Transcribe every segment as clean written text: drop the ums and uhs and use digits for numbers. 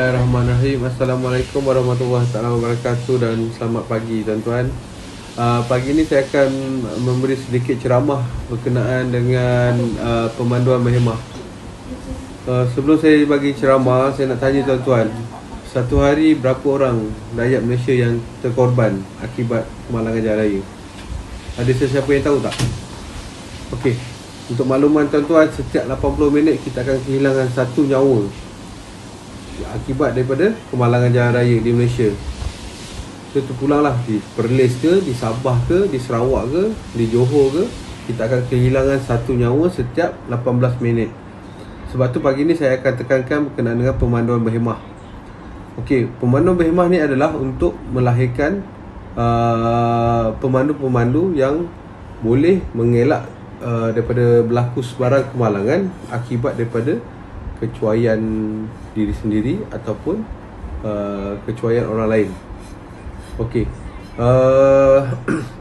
Bismillahirrahmanirrahim. Assalamualaikum warahmatullahi wabarakatuh dan selamat pagi tuan-tuan. Pagi ini saya akan memberi sedikit ceramah berkenaan dengan pemanduan berhemah. Sebelum saya bagi ceramah, saya nak tanya tuan-tuan, satu hari berapa orang rakyat Malaysia yang terkorban akibat kemalangan jalan raya? Ada sesiapa yang tahu tak? Okey, untuk makluman tuan-tuan, setiap 80 minit kita akan kehilangan satu nyawa akibat daripada kemalangan jalan raya di Malaysia. Itu terpulanglah di Perlis ke, di Sabah ke, di Sarawak ke, di Johor ke, kita akan kehilangan satu nyawa setiap 18 minit. Sebab tu pagi ni saya akan tekankan berkenaan dengan pemanduan berhemah. Okey, pemanduan berhemah ni adalah untuk melahirkan pemandu-pemandu yang boleh mengelak daripada berlaku sebarang kemalangan akibat daripada kecuaian diri sendiri ataupun kecuaian orang lain. Okey,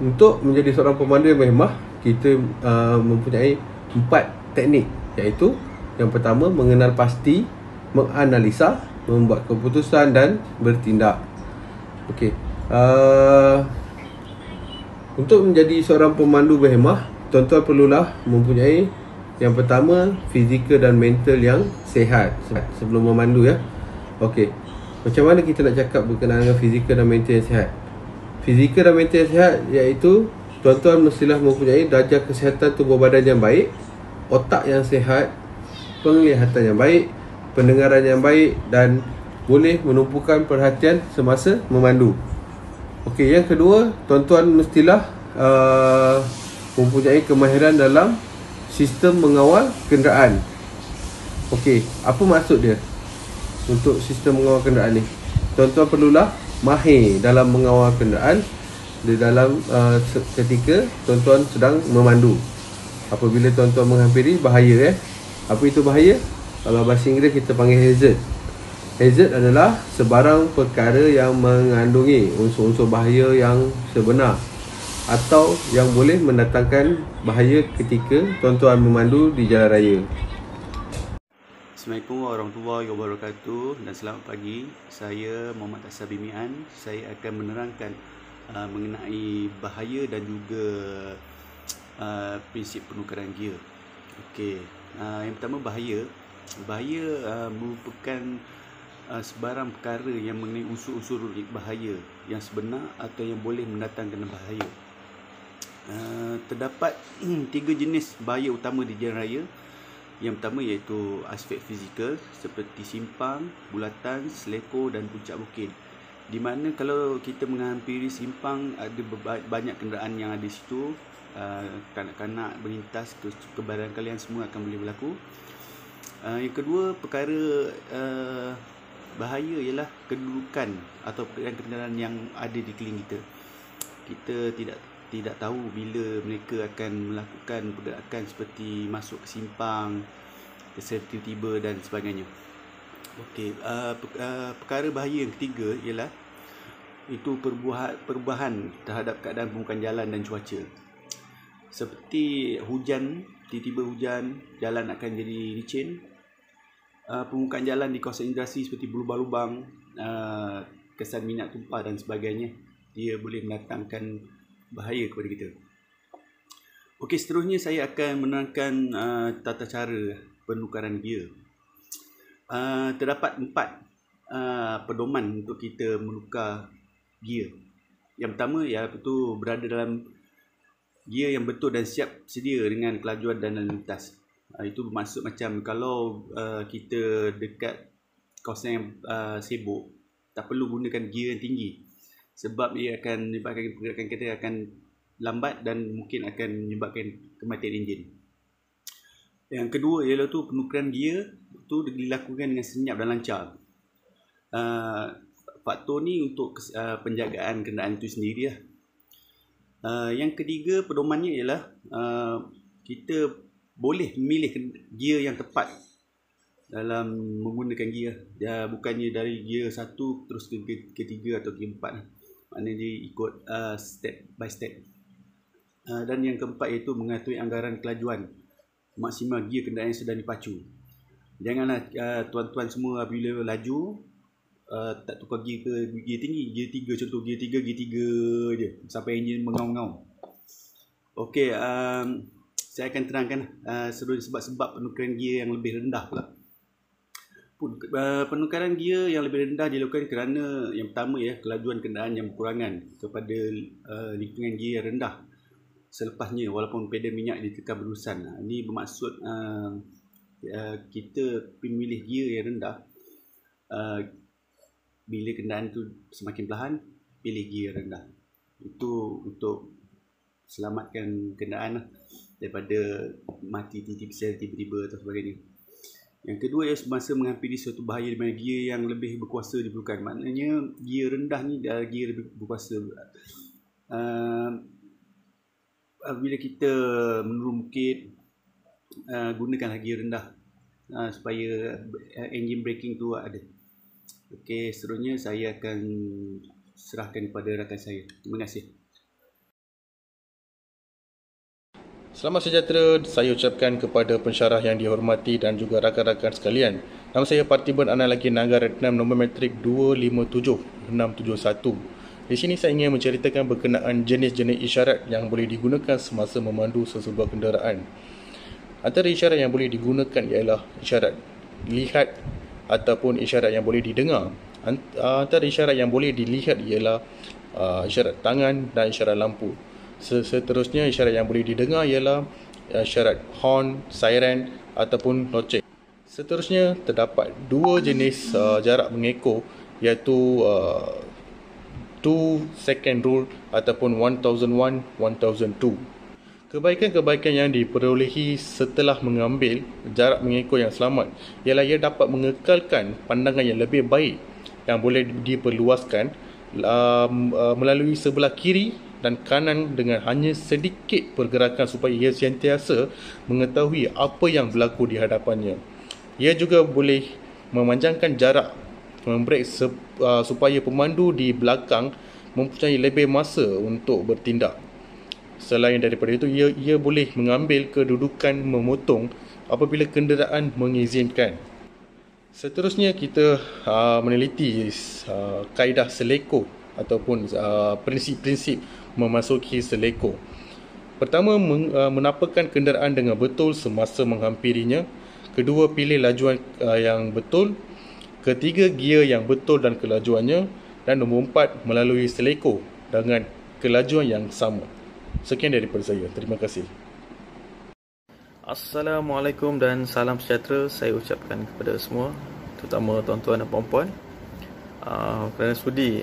untuk menjadi seorang pemandu yang berhemah, kita mempunyai 4 teknik, iaitu yang pertama, mengenal pasti, menganalisa, membuat keputusan dan bertindak. Okey, untuk menjadi seorang pemandu berhemah, tuan-tuan perlulah mempunyai yang pertama, fizikal dan mental yang sihat sebelum memandu ya. Okey, macam mana kita nak cakap berkenaan dengan fizikal dan mental yang sihat? Fizikal dan mental yang sihat iaitu tuan-tuan mestilah mempunyai darjah kesihatan tubuh badan yang baik, otak yang sihat, penglihatan yang baik, pendengaran yang baik dan boleh menumpukan perhatian semasa memandu. Okey, yang kedua, tuan-tuan mestilah mempunyai kemahiran dalam sistem mengawal kenderaan. Okey, apa maksud dia untuk sistem mengawal kenderaan ni? Tuan-tuan perlulah mahir dalam mengawal kenderaan di dalam ketika tuan-tuan sedang memandu. Apabila tuan-tuan menghampiri bahaya Apa itu bahaya? Kalau bahasa Inggeris kita panggil hazard. Hazard adalah sebarang perkara yang mengandungi unsur-unsur bahaya yang sebenar atau yang boleh mendatangkan bahaya ketika tuan-tuan memandu di jalan raya. Assalamualaikum warahmatullahi wabarakatuh dan selamat pagi. Saya Muhammad Asar Bimian. Saya akan menerangkan mengenai bahaya dan juga prinsip penukaran gear. Okey, yang pertama bahaya. Bahaya merupakan sebarang perkara yang mengenai unsur-unsur bahaya yang sebenar atau yang boleh mendatangkan bahaya. Terdapat 3 jenis bahaya utama di jalan raya. Yang pertama iaitu aspek fizikal seperti simpang, bulatan, seleko dan puncak bukit. Di mana kalau kita menghampiri simpang, ada banyak kenderaan yang ada di situ, kanak-kanak berlintas, kebaran kalian semua akan boleh berlaku. Yang kedua, perkara bahaya ialah kedudukan atau kenderaan yang ada di keliling kita. Kita tidak tahu bila mereka akan melakukan pergerakan seperti masuk ke simpang, tiba-tiba dan sebagainya. Okey, perkara bahaya yang ketiga ialah itu perubahan terhadap keadaan permukaan jalan dan cuaca. Seperti hujan, tiba-tiba hujan, jalan akan jadi licin. Permukaan jalan di kawasan industri seperti berlubang-lubang, kesan minyak tumpah dan sebagainya, dia boleh mendatangkan bahaya kepada kita. Okey, seterusnya saya akan menerangkan tata cara penukaran gear. Terdapat 4 pedoman untuk kita menukar gear. Yang pertama iaitu berada dalam gear yang betul dan siap sedia dengan kelajuan dan lalu lintas. Itu bermaksud macam kalau kita dekat kawasan yang sibuk, tak perlu gunakan gear yang tinggi sebab ia akan menyebabkan pergerakan kita akan lambat dan mungkin akan menyebabkan kematian enjin. Yang kedua ialah penukaran gear itu dilakukan dengan senyap dan lancar. Faktor ni untuk penjagaan kenderaan itu sendiri lah. Yang ketiga pedomannya ialah kita boleh memilih gear yang tepat dalam menggunakan gear. Bukannya dari gear 1 terus ke 3 atau ke 4. Maknanya dia ikut step by step. Dan yang keempat iaitu mengatur anggaran kelajuan maksimal gear kenderaan yang sedang dipacu. Janganlah tuan-tuan semua apabila laju tak tukar gear ke gear tinggi, gear 3 contoh, gear 3 je sampai enjin mengaum-ngaum. Okey, saya akan terangkan sebab-sebab penukaran gear yang lebih rendah pula. Penukaran gear yang lebih rendah dilakukan kerana yang pertama kelajuan kenderaan yang berkurangan kepada lingkungan gear yang rendah selepasnya walaupun pedal minyak ditekan berurusan. Ini bermaksud kita memilih gear yang rendah. Bila kenderaan tu semakin perlahan, pilih gear rendah. Itu untuk selamatkan kenderaan daripada mati tiba-tiba atau sebagainya. Yang kedua semasa menghampiri suatu bahaya di mana gear yang lebih berkuasa diperlukan. Maknanya gear rendah ni adalah gear lebih berkuasa. Bila kita menurun bukit, gunakanlah gear rendah supaya engine braking tu ada. Okey, seterusnya saya akan serahkan kepada rakan saya. Terima kasih. Selamat sejahtera saya ucapkan kepada pensyarah yang dihormati dan juga rakan-rakan sekalian. Nama saya Parthiban Analagi Nagaratnam, nombor matrik 257671. Di sini saya ingin menceritakan berkenaan jenis-jenis isyarat yang boleh digunakan semasa memandu sesebuah kenderaan. Antara isyarat yang boleh digunakan ialah isyarat lihat ataupun isyarat yang boleh didengar. Antara isyarat yang boleh dilihat ialah isyarat tangan dan isyarat lampu. Seterusnya isyarat yang boleh didengar ialah isyarat horn, siren ataupun loceng. Seterusnya terdapat dua jenis jarak mengekor, iaitu 2 second rule ataupun 1001, 1002. Kebaikan-kebaikan yang diperolehi setelah mengambil jarak mengekor yang selamat ialah ia dapat mengekalkan pandangan yang lebih baik yang boleh diperluaskan melalui sebelah kiri dan kanan dengan hanya sedikit pergerakan supaya ia sentiasa mengetahui apa yang berlaku di hadapannya. Ia juga boleh memanjangkan jarak membrek supaya pemandu di belakang mempunyai lebih masa untuk bertindak. Selain daripada itu, ia boleh mengambil kedudukan memotong apabila kenderaan mengizinkan. Seterusnya kita meneliti kaedah seleko ataupun prinsip-prinsip memasuki seleko. Pertama, menapakan kenderaan dengan betul semasa menghampirinya. Kedua, pilih lajuan yang betul. Ketiga, gear yang betul dan kelajuannya. Dan nombor 4, melalui seleko dengan kelajuan yang sama. Sekian daripada saya. Terima kasih. Assalamualaikum dan salam sejahtera saya ucapkan kepada semua, terutama tuan-tuan dan puan-puan, kerana sudi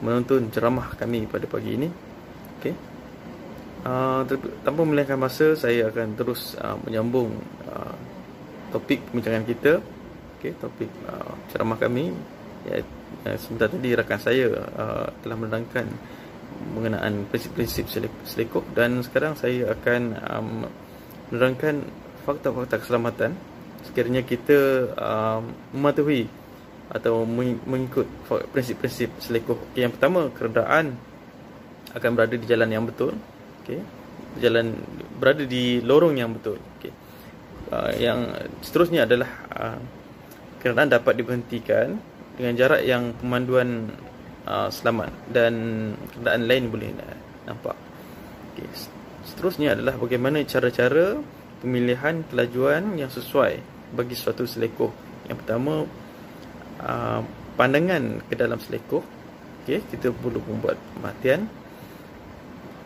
menonton ceramah kami pada pagi ini. Okay. Tanpa melengahkan masa, saya akan terus menyambung topik pembincangan kita. Okay, topik ceramah kami. Sebentar tadi rakan saya telah menerangkan mengenaan prinsip-prinsip selekok, dan sekarang saya akan menerangkan fakta-fakta keselamatan sekiranya kita mematuhi atau mengikut prinsip-prinsip selekok. Okay, yang pertama, kenderaan akan berada di jalan yang betul. Okay, berada di lorong yang betul. Okay. Yang seterusnya adalah kenderaan dapat diberhentikan dengan jarak yang pemanduan selamat dan kenderaan lain boleh nampak. Okay. Seterusnya adalah bagaimana cara-cara pemilihan kelajuan yang sesuai bagi suatu selekoh. Yang pertama, pandangan ke dalam selekoh. Okay, kita perlu membuat perhatian.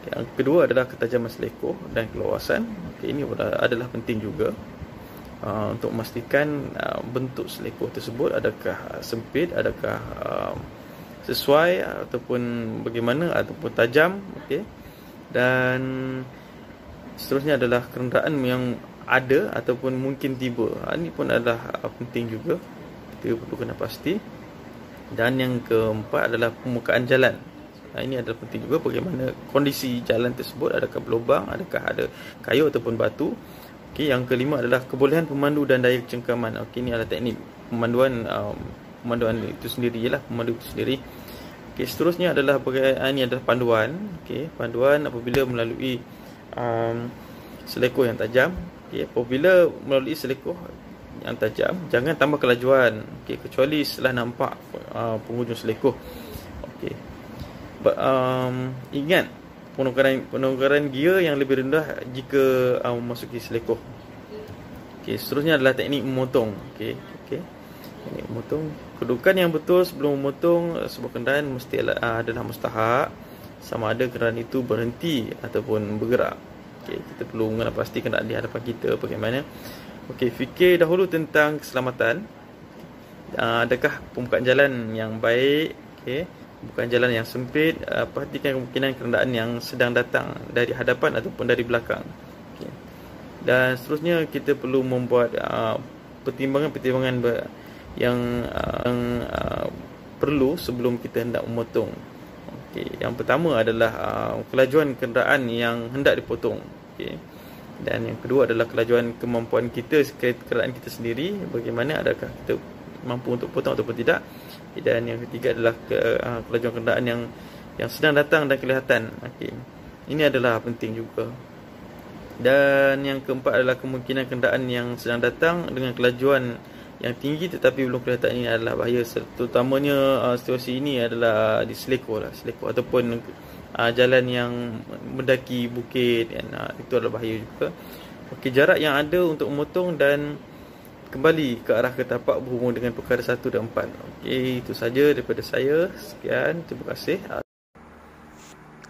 Yang kedua adalah ketajaman selekoh dan keluasan. Okay, ini adalah penting juga untuk memastikan bentuk selekoh tersebut adakah sempit, adakah sesuai ataupun bagaimana, ataupun tajam. Okay. Dan seterusnya adalah kenderaan yang ada ataupun mungkin tiba. Ini pun adalah penting juga, kita perlu kena pasti. Dan yang keempat adalah permukaan jalan. Ini adalah penting juga, bagaimana kondisi jalan tersebut, adakah berlubang, adakah ada kayu ataupun batu. Okay, yang kelima adalah kebolehan pemandu dan daya cengkaman. Okay, ini adalah teknik pemanduan itu sendiri, ialah pemandu itu sendiri. Okay, seterusnya adalah ini adalah panduan. Okay, panduan apabila melalui selekoh yang tajam. Okay, apabila melalui selekoh yang tajam, jangan tambah kelajuan, okey, kecuali setelah nampak penghujung selekoh. Okey. Ingat penukaran gear yang lebih rendah jika memasuki selekoh. Okey, seterusnya adalah teknik memotong. Okey. Teknik memotong. Kedudukan yang betul sebelum memotong sebuah kenderaan mesti adalah mustahak, sama ada kenderaan itu berhenti ataupun bergerak. Okey, kita perlu mengenal pasti kenderaan di hadapan kita bagaimana. Okey, fikir dahulu tentang keselamatan. Adakah pembukaan jalan yang baik? Okey, bukan jalan yang sempit. Perhatikan kemungkinan kenderaan yang sedang datang dari hadapan ataupun dari belakang. Okey. Dan seterusnya kita perlu membuat pertimbangan-pertimbangan yang perlu sebelum kita hendak memotong. Okey, yang pertama adalah kelajuan kenderaan yang hendak dipotong. Okey. Dan yang kedua adalah kelajuan kemampuan kita, kenderaan kita sendiri, bagaimana, adakah kita mampu untuk potong ataupun tidak. Dan yang ketiga adalah kelajuan kenderaan yang sedang datang dan kelihatan. Okey. Ini adalah penting juga. Dan yang keempat adalah kemungkinan kenderaan yang sedang datang dengan kelajuan yang tinggi tetapi belum kelihatan. Ini adalah bahaya, terutamanya situasi ini adalah di selekoh ataupun jalan yang mendaki bukit, dan itu adalah bahaya juga. Okey, jarak yang ada untuk memotong dan kembali ke arah ketapak berhubung dengan perkara 1 dan 4. Okey, itu saja daripada saya. Sekian, terima kasih.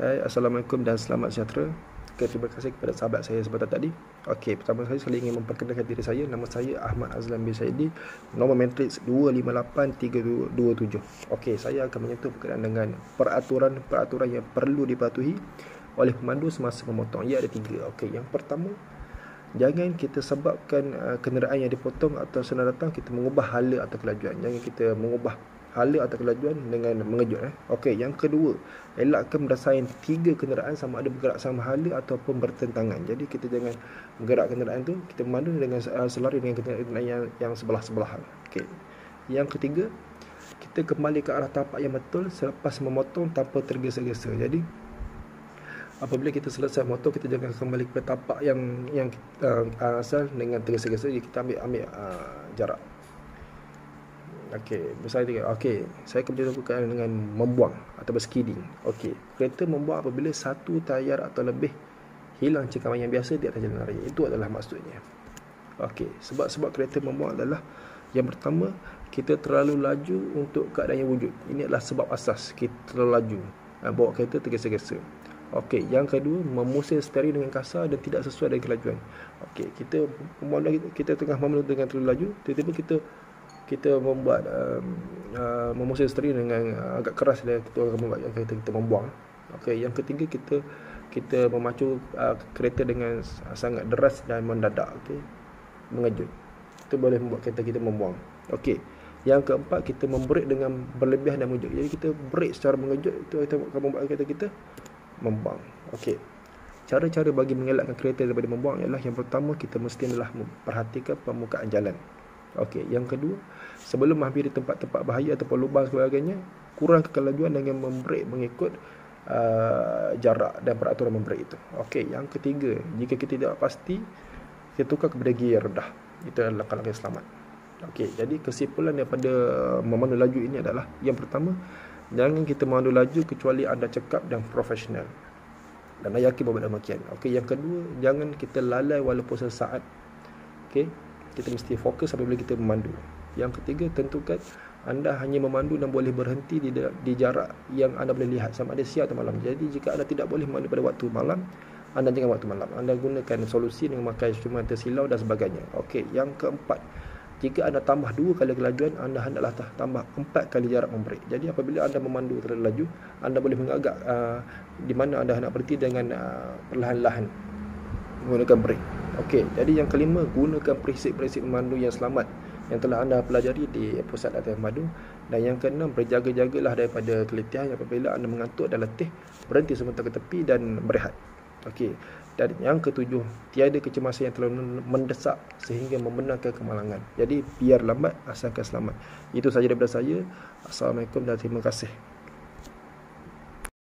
Hai, Assalamualaikum dan selamat sejahtera. Terima kasih kepada sahabat saya sebentar tadi. Okey, pertama sekali ingin memperkenalkan diri saya. Nama saya Ahmad Azlan bin Saidi. Nombor matriks 2583227. Okey, saya akan menyentuh berkenaan dengan peraturan yang perlu dipatuhi oleh pemandu semasa memotong. Ia ada 3. Okey, yang pertama, jangan kita sebabkan kenderaan yang dipotong atau sedang datang kita mengubah hala atau kelajuan. Jangan kita mengubah hala atau kelajuan dengan mengejut. Okey, yang kedua, elakkan berdesain 3 kenderaan sama ada bergerak sama hala ataupun bertentangan. Jadi kita jangan menggerak kenderaan tu, kita memandu dengan selari dengan kenderaan yang sebelah-sebelahan. Okey. Yang ketiga, kita kembali ke arah tapak yang betul selepas memotong tanpa tergesa-gesa. Jadi apabila kita selesai memotong, kita jangan kembali ke tapak yang asal dengan tergesa-gesa. Jadi kita ambil jarak. Okey, okey, saya akan bercakap dengan membuang atau skidding. Okey, kereta membuang apabila satu tayar atau lebih hilang cekaman yang biasa di atas jalan raya. Itu adalah maksudnya. Okey, sebab kereta membuang adalah yang pertama, kita terlalu laju untuk keadaan yang wujud. Ini adalah sebab asas kita terlalu laju, bawa kereta tergesa-gesa. Okey, yang kedua, memusil steering dengan kasar dan tidak sesuai dengan kelajuan. Okey, kita tengah memandu dengan terlalu laju, tiba-tiba kita membuat memusil steering dengan agak keras, dan kita akan membuat kita membuang. Okey, yang ketiga, kita memacu kereta dengan sangat deras dan mendadak, okey, mengejut. Itu boleh membuat kereta kita membuang. Okey, yang keempat, kita membrake dengan berlebihan dan mengejut. Jadi kita brake secara mengejut, itu akan membuat kereta kita membuang. Okey, cara-cara bagi mengelakkan kereta daripada membuang ialah, yang pertama, kita mesti adalah memperhatikan permukaan jalan. Okey, yang kedua, sebelum menghampiri tempat-tempat bahaya ataupun lubang sebagainya, kurangkan kelajuan dengan membrake mengikut jarak dan peraturan membrake itu. Okey, yang ketiga, jika kita tidak pasti, kita tukar kepada gear rendah. Itu adalah langkah-langkah selamat. Okey, jadi kesimpulan daripada memandu laju ini adalah, yang pertama, jangan kita memandu laju kecuali anda cekap dan profesional dan anda yakin bahawa demikian. Okey, yang kedua, jangan kita lalai walaupun sesaat. Okey, kita mesti fokus apabila kita memandu. Yang ketiga, tentukan anda hanya memandu dan boleh berhenti di jarak yang anda boleh lihat, sama ada siang atau malam. Jadi jika anda tidak boleh memandu pada waktu malam, anda jangan waktu malam. Anda gunakan solusi dengan memakai instrumen tersilau dan sebagainya. Okey, yang keempat, jika anda tambah 2 kali kelajuan, anda hendaklah tambah 4 kali jarak membrake. Jadi apabila anda memandu terlalu laju, anda boleh mengagak di mana anda hendak berhenti dengan perlahan-lahan menggunakan brake. Okey, jadi yang kelima, gunakan prinsip-prinsip memandu yang selamat yang telah anda pelajari di pusat latihan memandu. Dan yang keenam, berjaga-jagalah daripada keletihan. Apabila anda mengantuk dan letih, berhenti sebentar ke tepi dan berehat. Okey, dan yang ketujuh, tiada kecemasan yang terlalu mendesak sehingga membenarkan kemalangan. Jadi biar lambat asalkan selamat. Itu sahaja daripada saya. Assalamualaikum dan terima kasih.